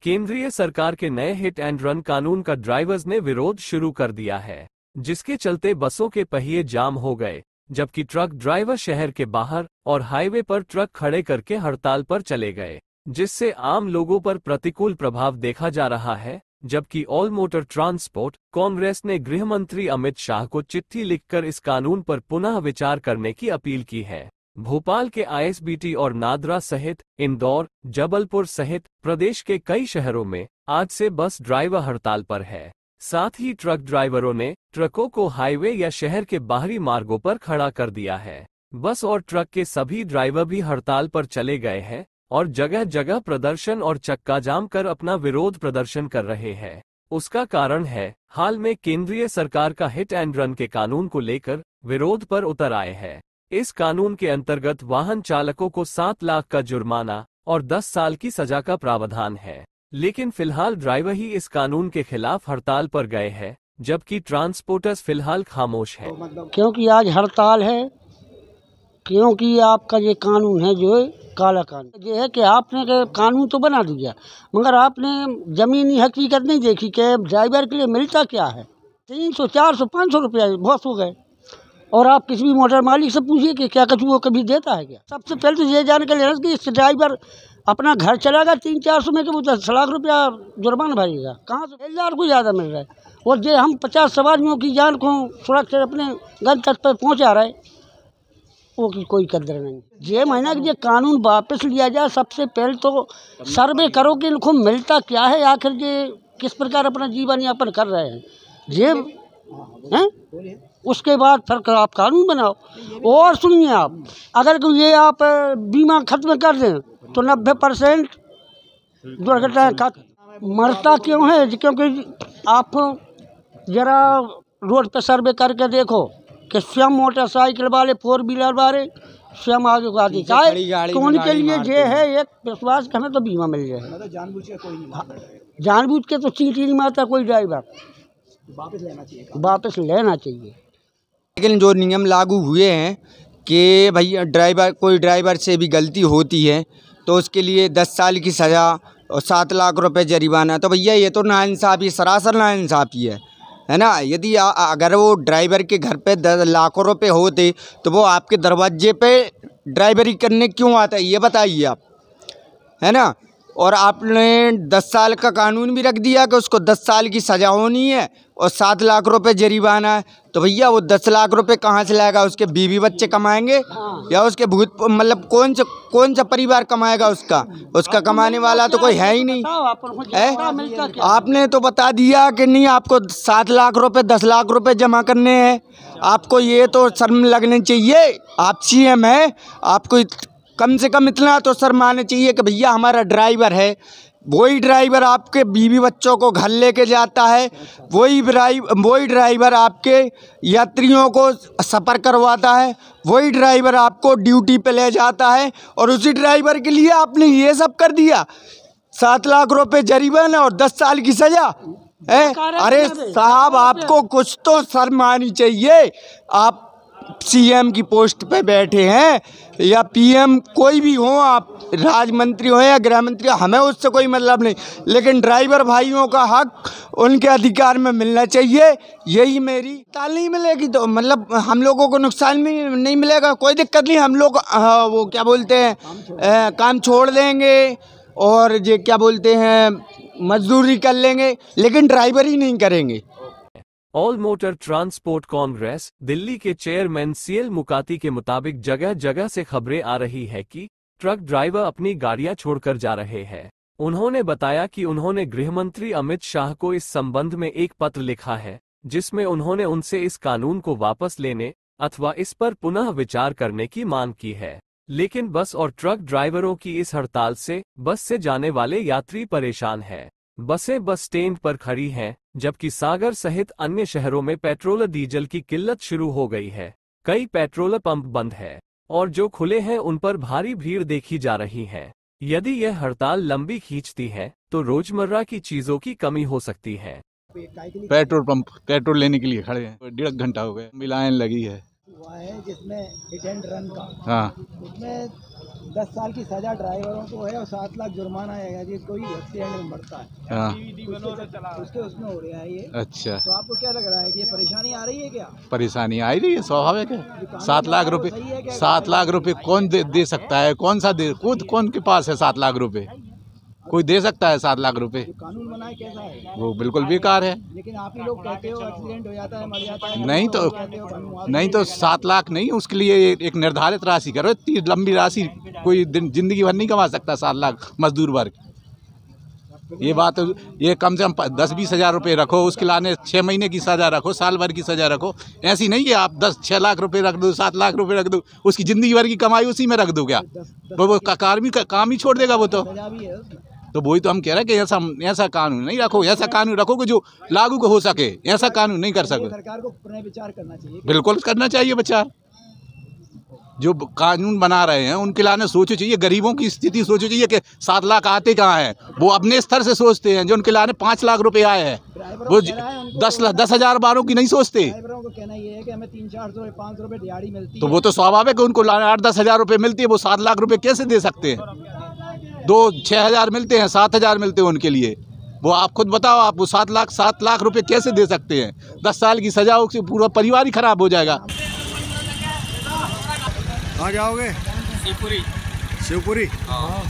केंद्रीय सरकार के नए हिट एंड रन कानून का ड्राइवर्स ने विरोध शुरू कर दिया है, जिसके चलते बसों के पहिए जाम हो गए, जबकि ट्रक ड्राइवर शहर के बाहर और हाईवे पर ट्रक खड़े करके हड़ताल पर चले गए, जिससे आम लोगों पर प्रतिकूल प्रभाव देखा जा रहा है। जबकि ऑल मोटर ट्रांसपोर्ट कांग्रेस ने गृह मंत्री अमित शाह को चिट्ठी लिखकर इस कानून पर पुनः विचार करने की अपील की है। भोपाल के आईएसबीटी और नादरा सहित इंदौर, जबलपुर सहित प्रदेश के कई शहरों में आज से बस ड्राइवर हड़ताल पर है। साथ ही ट्रक ड्राइवरों ने ट्रकों को हाईवे या शहर के बाहरी मार्गों पर खड़ा कर दिया है। बस और ट्रक के सभी ड्राइवर भी हड़ताल पर चले गए हैं और जगह जगह प्रदर्शन और चक्का जाम कर अपना विरोध प्रदर्शन कर रहे हैं। उसका कारण है, हाल में केंद्रीय सरकार का हिट एंड रन के कानून को लेकर विरोध पर उतर आए हैं। इस कानून के अंतर्गत वाहन चालकों को 7 लाख का जुर्माना और 10 साल की सजा का प्रावधान है। लेकिन फिलहाल ड्राइवर ही इस कानून के खिलाफ हड़ताल पर गए हैं, जबकि ट्रांसपोर्टर्स फिलहाल खामोश हैं। क्योंकि आज हड़ताल है, क्योंकि आपका ये कानून है जो काला कानून ये है कि आपने कानून तो बना दिया, मगर आपने जमीनी हकीकत नहीं देखी कि ड्राइवर के लिए मिलता क्या है। 300, 400, 500 रुपया बहुत हो गए। और आप किसी भी मोटर मालिक से पूछिए कि क्या कछु वो कभी देता है क्या। सबसे पहले तो ये जान के लेना कि इस ड्राइवर अपना घर चलाएगा 300-400 में कि वो 10 लाख रुपया जुर्माना भरेगा। कहाँ से 1000 को ज़्यादा मिल रहा है। और जो हम 50 सवारियों की जान को सुरक्षित अपने गंतव्य पर पहुँचा रहे, वो की कोई कदर नहीं। ये महीना कि ये कानून वापस लिया जाए। सबसे पहले तो सर्वे करो कि इनको मिलता क्या है, आखिर ये किस प्रकार अपना जीवन यापन कर रहे हैं ये हैं। उसके बाद फिर आप कानून बनाओ। और सुनिए, आप अगर ये आप बीमा खत्म कर दें तो 90% दुर्घटना मरता क्यों है, क्योंकि आप जरा रोड पर सर्वे करके देखो कि स्वयं मोटरसाइकिल वाले, 4 व्हीलर वाले स्वयं आगे को आती है। तो उनके लिए ये है एक विश्वास कि हमें तो बीमा मिल जाए। जानबूझ के तो चींटी नहीं मारता कोई ड्राइवर, वापस लेना चाहिए। लेकिन जो नियम लागू हुए हैं कि भैया कोई ड्राइवर से भी गलती होती है तो उसके लिए 10 साल की सज़ा और 7 लाख रुपए जरिमाना, तो भैया ये तो नाइंसाफ़ी, सरासर नाइंसाफ़ी है ना। यदि अगर वो ड्राइवर के घर पे 10 लाखों रुपए होते तो वो आपके दरवाजे पे ड्राइवरी करने क्यों आता है, ये बताइए आप, है ना। और आपने 10 साल का कानून भी रख दिया कि उसको 10 साल की सज़ा होनी है और 7 लाख रुपए जरिमाना है। तो भैया वो 10 लाख रुपए कहाँ से लाएगा? उसके बीवी बच्चे कमाएंगे या उसके मतलब कौन सा परिवार कमाएगा? उसका कमाने वाला तो कोई है ही नहीं है। आपने तो बता दिया कि नहीं, आपको 7 लाख रुपए 10 लाख रुपए जमा करने हैं। आपको ये तो शर्म लगनी चाहिए। आप सीएम है, आपको कम से कम इतना तो शर्म आना चाहिए कि भैया हमारा ड्राइवर है, वही ड्राइवर आपके बीवी बच्चों को घर लेके जाता है, वही ड्राइवर आपके यात्रियों को सफ़र करवाता है, वही ड्राइवर आपको ड्यूटी पे ले जाता है। और उसी ड्राइवर के लिए आपने ये सब कर दिया, 7 लाख रुपए जरिमाना और 10 साल की सज़ा है। अरे साहब, आपको कुछ तो शर्म आनी चाहिए। आप सीएम की पोस्ट पे बैठे हैं या पीएम, कोई भी हो, आप राज्य मंत्री हो या गृह मंत्री हो, हमें उससे कोई मतलब नहीं, लेकिन ड्राइवर भाइयों का हक उनके अधिकार में मिलना चाहिए। यही मेरी ताल नहीं मिलेगी तो मतलब हम लोगों को नुकसान भी नहीं मिलेगा, कोई दिक्कत नहीं। हम लोग वो क्या बोलते हैं, काम छोड़ देंगे और ये क्या बोलते हैं, मजदूरी कर लेंगे, लेकिन ड्राइवरी नहीं करेंगे। All motor transport Congress Delhi के चेयरमैन सीएल मुकाती के मुताबिक जगह जगह से खबरें आ रही है कि ट्रक ड्राइवर अपनी गाड़ियां छोड़कर जा रहे हैं। उन्होंने बताया कि उन्होंने गृह मंत्री अमित शाह को इस संबंध में एक पत्र लिखा है, जिसमें उन्होंने उनसे इस कानून को वापस लेने अथवा इस पर पुनः विचार करने की मांग की है। लेकिन बस और ट्रक ड्राइवरों की इस हड़ताल से बस से जाने वाले यात्री परेशान हैं। बसें बस स्टैंड पर खड़ी हैं, जबकि सागर सहित अन्य शहरों में पेट्रोल डीजल की किल्लत शुरू हो गई है। कई पेट्रोल पंप बंद है और जो खुले हैं उन पर भारी भीड़ देखी जा रही है। यदि यह हड़ताल लंबी खींचती है तो रोजमर्रा की चीजों की कमी हो सकती है। पेट्रोल पंप पेट्रोल लेने के लिए खड़े हैं, 1.5 घंटा हो गया, लाइन लगी है जिसमें हिट एंड रन का, हाँ, उसमें 10 साल की सजा ड्राइवरों को है और 7 लाख जुर्माना है जी, कोई एक्सीडेंट में मरता है हाँ उसके उसमें हो रहा है ये। अच्छा, तो आपको क्या लग रहा है कि ये परेशानी आ रही है क्या? परेशानी आ रही है, स्वाभाविक है। 7 लाख रुपए, 7 लाख रुपए कौन दे सकता है? कौन सा दे, खुद कौन के पास है 7 लाख रुपए? कोई दे सकता है 7 लाख रुपए? कानून बनाए कैसा है? वो बिल्कुल बेकार है। लेकिन आप ही लोग कहते हो एक्सीडेंट हो जाता है, मर जाता है। नहीं तो 7 लाख नहीं, उसके लिए एक निर्धारित राशि करो। इतनी लंबी राशि कोई जिंदगी भर नहीं कमा सकता 7 लाख मजदूर वर्ग। ये बात, ये कम से कम 10-20 हज़ार रुपये रखो, उसके लाने 6 महीने की सज़ा रखो, साल भर की सज़ा रखो। ऐसी नहीं कि आप 6 लाख रुपए रख दो, 7 लाख रुपए रख दो, उसकी ज़िंदगी भर की कमाई उसी में रख दो क्या? वो काम ही छोड़ देगा वो तो वही तो हम कह रहे हैं कि ऐसा कानून नहीं रखो, ऐसा कानून रखो कि जो लागू को हो सके। ऐसा कानून नहीं कर सके। सरकार को पुनर्विचार करना चाहिए। बिल्कुल करना चाहिए विचार। जो कानून बना रहे हैं उनके लाने सोचो चाहिए, गरीबों की स्थिति सोचो चाहिए कि 7 लाख आते कहाँ हैं। वो अपने स्तर से सोचते हैं। जो उनके लाने 5 लाख रुपए आए हैं वो 10,000 बारों की नहीं सोचते। ड्राइवरों को कहना ये है कि हमें 300-400 रुपये 500 रुपये दिहाड़ी मिलती है। तो वो तो स्वाभाविक है, उनको लाने 8-10 हज़ार रुपये मिलती है। वो 7 लाख रुपए कैसे दे सकते हैं? 2-6 हज़ार मिलते हैं, 7 हज़ार मिलते हैं उनके लिए। वो आप खुद बताओ, आप वो 7 लाख रुपए कैसे दे सकते हैं? 10 साल की सजा, उससे पूरा परिवार ही खराब हो जाएगा। कहाँ जाओगे? शिवपुरी। हाँ।